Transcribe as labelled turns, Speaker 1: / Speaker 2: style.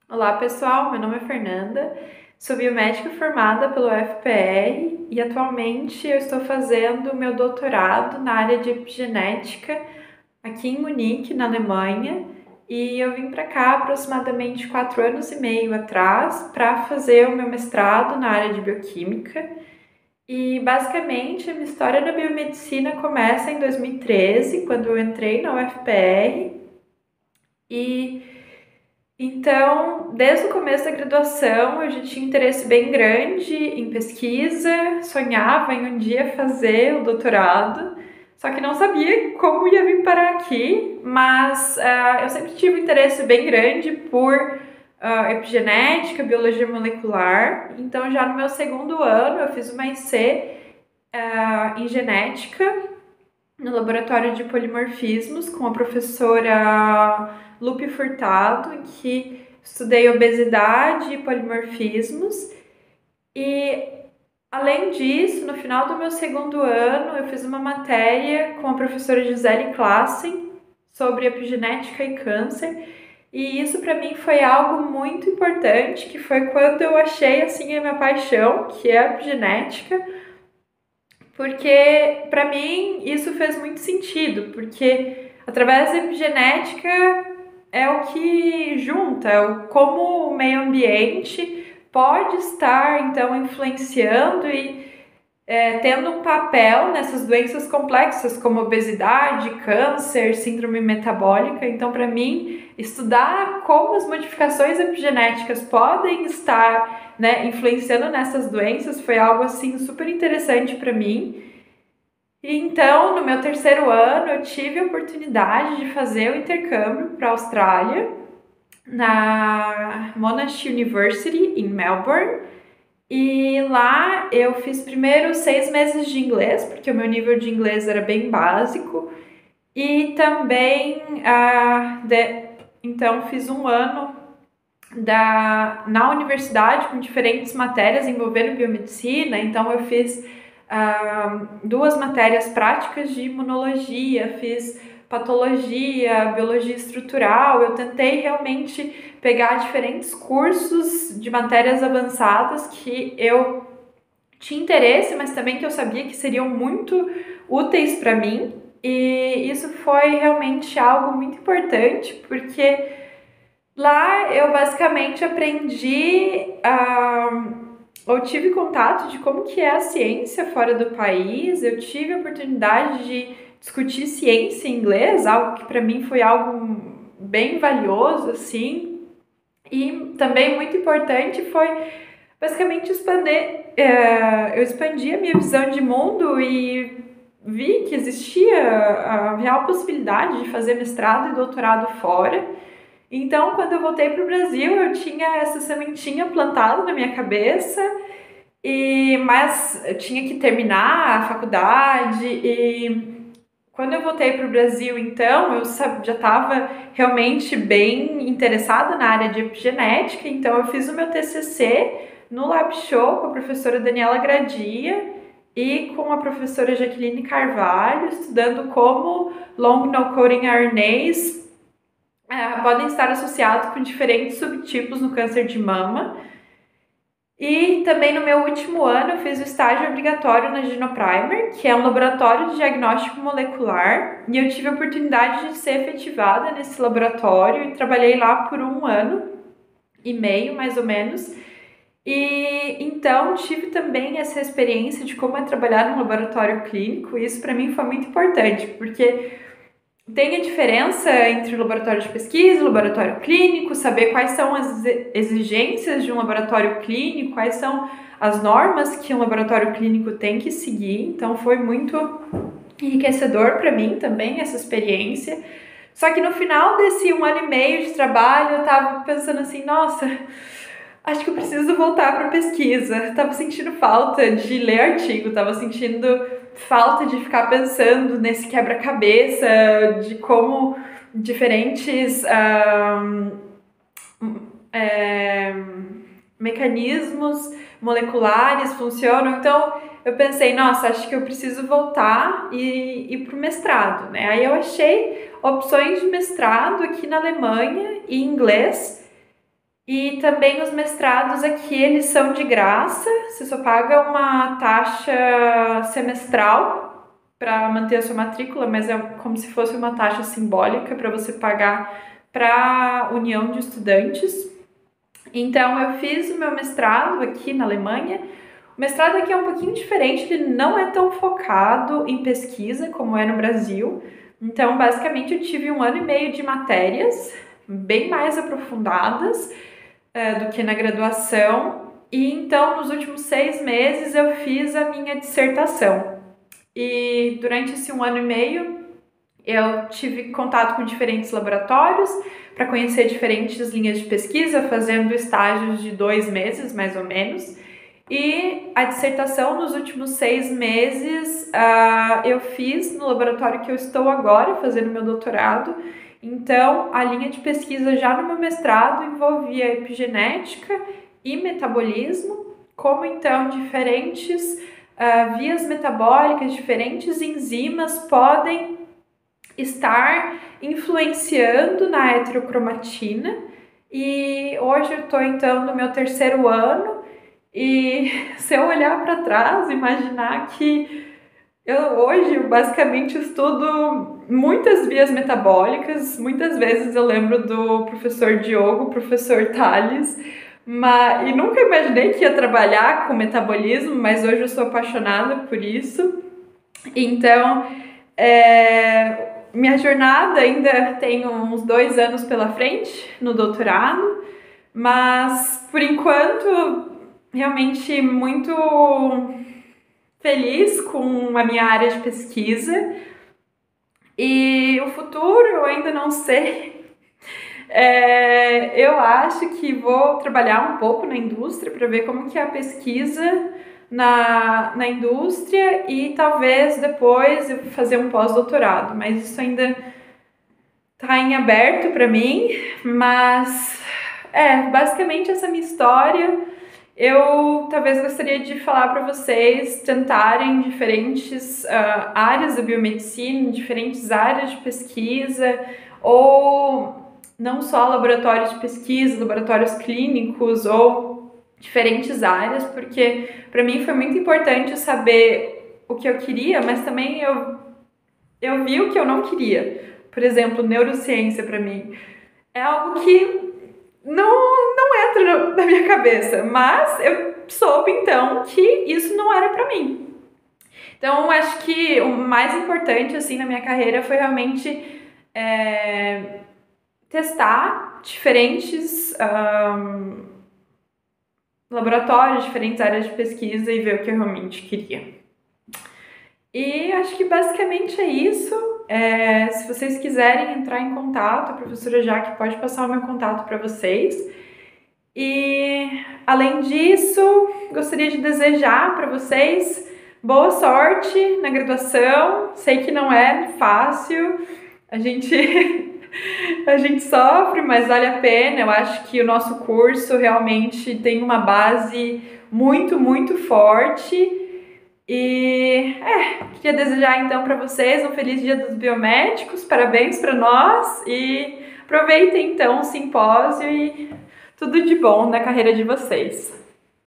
Speaker 1: Olá pessoal, meu nome é Fernanda, sou biomédica formada pelo UFPR e atualmente eu estou fazendo meu doutorado na área de epigenética aqui em Munique, na Alemanha, e eu vim para cá aproximadamente 4 anos e meio atrás para fazer o meu mestrado na área de bioquímica. E basicamente a minha história na biomedicina começa em 2013, quando eu entrei na UFPR. E então, desde o começo da graduação, eu já tinha interesse bem grande em pesquisa, sonhava em um dia fazer o doutorado, só que não sabia como ia vir parar aqui, mas eu sempre tive um interesse bem grande por epigenética, biologia molecular. Então, já no meu segundo ano, eu fiz uma IC em genética no laboratório de polimorfismos com a professora Lupe Furtado, em que estudei obesidade e polimorfismos. E além disso, no final do meu segundo ano, eu fiz uma matéria com a professora Gisele Klassen sobre epigenética e câncer. E isso para mim foi algo muito importante, que foi quando eu achei assim a minha paixão, que é a epigenética, porque para mim isso fez muito sentido, porque através da epigenética é o que junta, como o meio ambiente pode estar então influenciando e tendo um papel nessas doenças complexas como obesidade, câncer, síndrome metabólica. Então, para mim, estudar como as modificações epigenéticas podem estar, né, influenciando nessas doenças foi algo assim super interessante para mim. E então, no meu terceiro ano, eu tive a oportunidade de fazer o intercâmbio para a Austrália, na Monash University, em Melbourne. E lá eu fiz primeiro 6 meses de inglês, porque o meu nível de inglês era bem básico. E também, então, fiz um ano na universidade com diferentes matérias envolvendo biomedicina. Então, eu fiz 2 matérias práticas de imunologia, fiz patologia, biologia estrutural. Eu tentei realmente pegar diferentes cursos de matérias avançadas que eu tinha interesse, mas também que eu sabia que seriam muito úteis para mim. E isso foi realmente algo muito importante, porque lá eu basicamente aprendi eu tive contato de como que é a ciência fora do país. Eu tive a oportunidade de discutir ciência em inglês, algo que para mim foi algo bem valioso, assim. E também muito importante foi basicamente eu expandi a minha visão de mundo e vi que existia a real possibilidade de fazer mestrado e doutorado fora. Então, quando eu voltei para o Brasil, eu tinha essa sementinha plantada na minha cabeça, mas eu tinha que terminar a faculdade. E quando eu voltei para o Brasil, então, eu já estava realmente bem interessada na área de epigenética. Então, eu fiz o meu TCC no Lab Show com a professora Daniela Gradia e com a professora Jaqueline Carvalho, estudando como long non-coding RNAs podem estar associados com diferentes subtipos no câncer de mama. E também no meu último ano eu fiz o estágio obrigatório na Genoprimer, que é um laboratório de diagnóstico molecular, e eu tive a oportunidade de ser efetivada nesse laboratório e trabalhei lá por 1 ano e meio, mais ou menos. E então tive também essa experiência de como é trabalhar num laboratório clínico, e isso para mim foi muito importante, porque tem a diferença entre o laboratório de pesquisa e o laboratório clínico, saber quais são as exigências de um laboratório clínico, quais são as normas que um laboratório clínico tem que seguir. Então foi muito enriquecedor para mim também essa experiência. Só que no final desse 1 ano e meio de trabalho eu estava pensando assim, nossa, acho que eu preciso voltar para pesquisa. Tava sentindo falta de ler artigo, tava sentindo falta de ficar pensando nesse quebra-cabeça de como diferentes mecanismos moleculares funcionam. Então eu pensei, nossa, acho que eu preciso voltar e ir para o mestrado, né? Aí eu achei opções de mestrado aqui na Alemanha em inglês. E também os mestrados aqui, eles são de graça, você só paga uma taxa semestral para manter a sua matrícula, mas é como se fosse uma taxa simbólica para você pagar para a União de Estudantes. Então, eu fiz o meu mestrado aqui na Alemanha. O mestrado aqui é um pouquinho diferente, ele não é tão focado em pesquisa como é no Brasil. Então, basicamente, eu tive 1 ano e meio de matérias bem mais aprofundadas do que na graduação. E então, nos últimos 6 meses, eu fiz a minha dissertação. E durante esse 1 ano e meio, eu tive contato com diferentes laboratórios para conhecer diferentes linhas de pesquisa, fazendo estágios de 2 meses, mais ou menos. E a dissertação, nos últimos 6 meses, eu fiz no laboratório que eu estou agora, fazendo meu doutorado. Então, a linha de pesquisa já no meu mestrado envolvia epigenética e metabolismo, como então diferentes vias metabólicas, diferentes enzimas podem estar influenciando na heterocromatina. E hoje eu estou então no meu 3º ano. E se eu olhar para trás, imaginar que hoje eu basicamente estudo muitas vias metabólicas, muitas vezes eu lembro do professor Diogo, professor Tales, e nunca imaginei que ia trabalhar com metabolismo, mas hoje eu sou apaixonada por isso. Então, minha jornada ainda tem uns 2 anos pela frente no doutorado, mas por enquanto realmente muito feliz com a minha área de pesquisa. E o futuro eu ainda não sei. Eu acho que vou trabalhar um pouco na indústria para ver como que é a pesquisa na indústria e talvez depois eu fazer um pós-doutorado, mas isso ainda está em aberto para mim. Mas basicamente essa é a minha história. Eu talvez gostaria de falar para vocês tentarem diferentes áreas da biomedicina, diferentes áreas de pesquisa, ou não só laboratórios de pesquisa, laboratórios clínicos ou diferentes áreas, porque para mim foi muito importante saber o que eu queria, mas também eu vi o que eu não queria. Por exemplo, neurociência para mim é algo que não entra na minha cabeça, mas eu soube então que isso não era para mim. Então, acho que o mais importante assim na minha carreira foi realmente testar diferentes laboratórios, diferentes áreas de pesquisa e ver o que eu realmente queria. E acho que basicamente é isso. Se vocês quiserem entrar em contato, a professora Jaque pode passar o meu contato para vocês. E, além disso, gostaria de desejar para vocês boa sorte na graduação. Sei que não é fácil, a gente sofre, mas vale a pena. Eu acho que o nosso curso realmente tem uma base muito, muito forte. E queria desejar então para vocês um feliz Dia dos Biomédicos, parabéns para nós e aproveitem então o simpósio e tudo de bom na carreira de vocês.